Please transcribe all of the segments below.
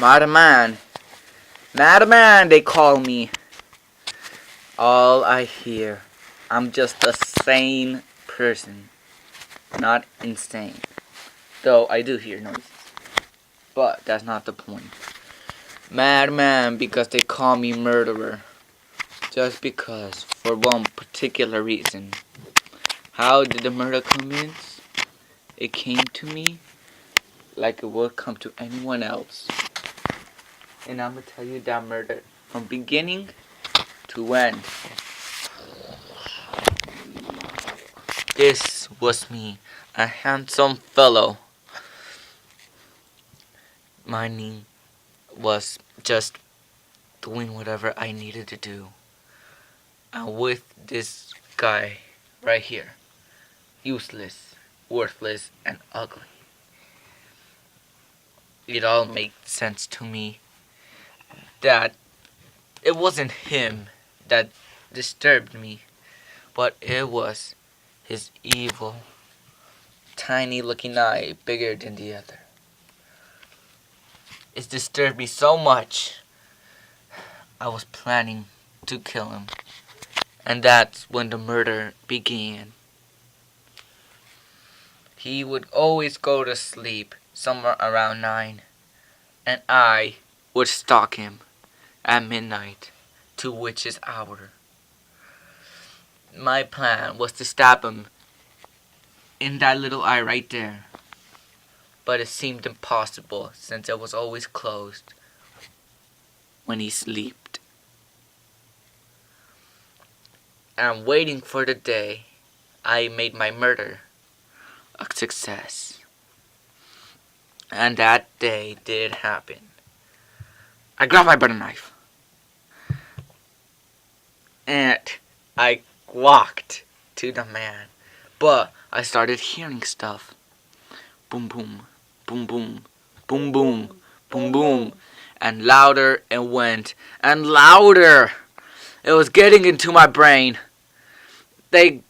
Madman. Madman, they call me. All I hear. I'm just a sane person, not insane. Though I do hear noises. But that's not the point. Madman because they call me murderer. Just because, for one particular reason. How did the murder commence? It came to me like it would come to anyone else. And I'm gonna tell you that murder from beginning to end. This was me, a handsome fellow. My name was just doing whatever I needed to do. And with this guy right here, useless, worthless, and ugly. It all made sense to me that it wasn't him that disturbed me, but it was his evil, tiny looking eye bigger than the other. It disturbed me so much, I was planning to kill him. And that's when the murder began. He would always go to sleep somewhere around 9, and I would stalk him at midnight, to witch's hour. My plan was to stab him in that little eye right there, but it seemed impossible since it was always closed when he slept. And waiting for the day I made my murder a success. And that day did happen. I grabbed my butter knife and I walked to the man, but I started hearing stuff. Boom boom, boom boom, boom boom, boom boom, and louder it went, and louder. It was getting into my brain. They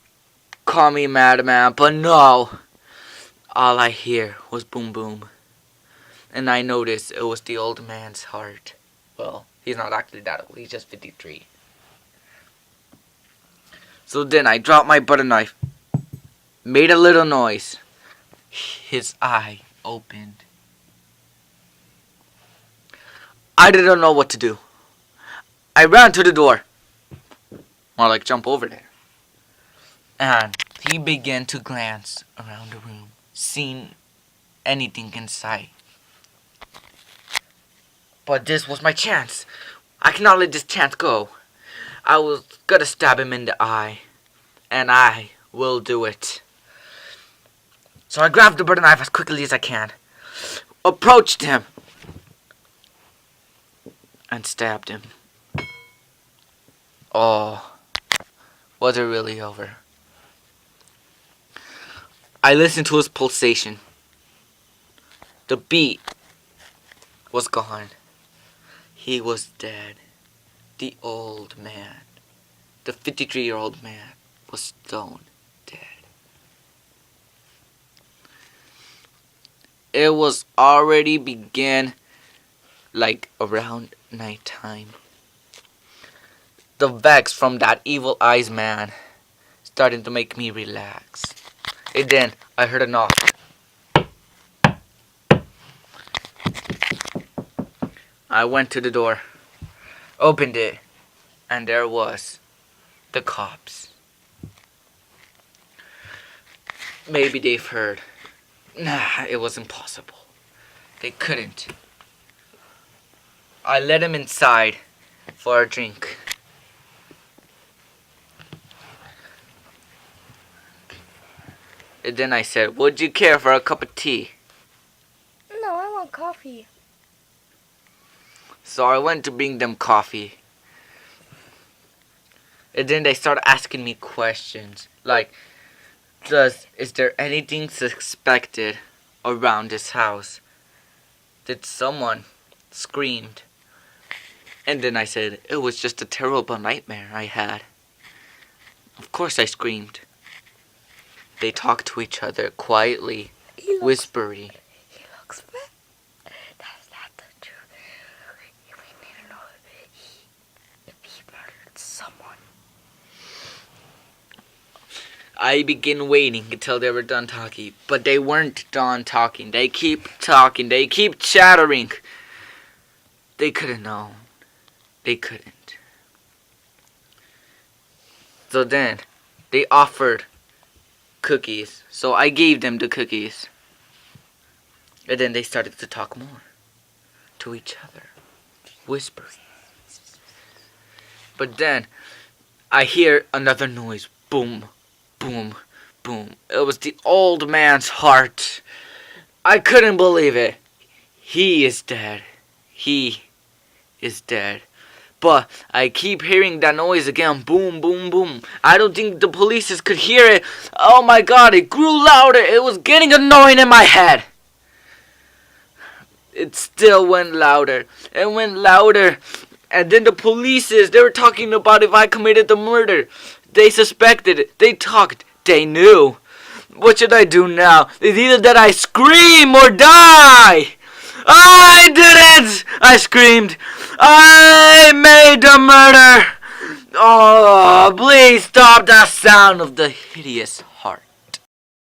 call me madman, but no. All I hear was boom boom. And I noticed it was the old man's heart. Well, he's not actually that old, he's just 53. So then I dropped my butter knife, made a little noise. His eye opened. I didn't know what to do. I ran to the door. More like jump over there. And he began to glance around the room, seeing anything in sight. But this was my chance. I cannot let this chance go. I was gonna stab him in the eye. And I will do it. So I grabbed the butter knife as quickly as I can, approached him, and stabbed him. Oh, was it really over? I listened to his pulsation. The beat was gone. He was dead. The old man, the 53-year-old man, was stone dead. It was already began like around nighttime. The vex from that evil eyes man started to make me relax. And then I heard a knock. I went to the door, opened it, and there was the cops. Maybe they've heard. Nah, it was impossible. They couldn't. I let him inside for a drink. And then I said, would you care for a cup of tea? No, I want coffee. So I went to bring them coffee. And then they started asking me questions. Like, is there anything suspected around this house? Did someone screamed? And then I said, it was just a terrible nightmare I had. Of course I screamed. They talked to each other quietly, whispery. He looks fat. That's not the truth. I begin waiting until they were done talking. But they weren't done talking. They keep talking. They keep chattering. They couldn't know. They couldn't. So then, they offered cookies. So I gave them the cookies. And then they started to talk more. To each other. Whispering. But then, I hear another noise. Boom. Boom. Boom. It was the old man's heart. I couldn't believe it. He is dead. He is dead. But I keep hearing that noise again. Boom, boom, boom. I don't think the police could hear it. Oh my god, it grew louder. It was getting annoying in my head. It still went louder. It went louder. And then the police, they were talking about if I committed the murder. They suspected it. They talked. They knew. What should I do now? It's either that I scream or die. I did it! I screamed. I made the murder. Oh, please stop that sound of the hideous heart.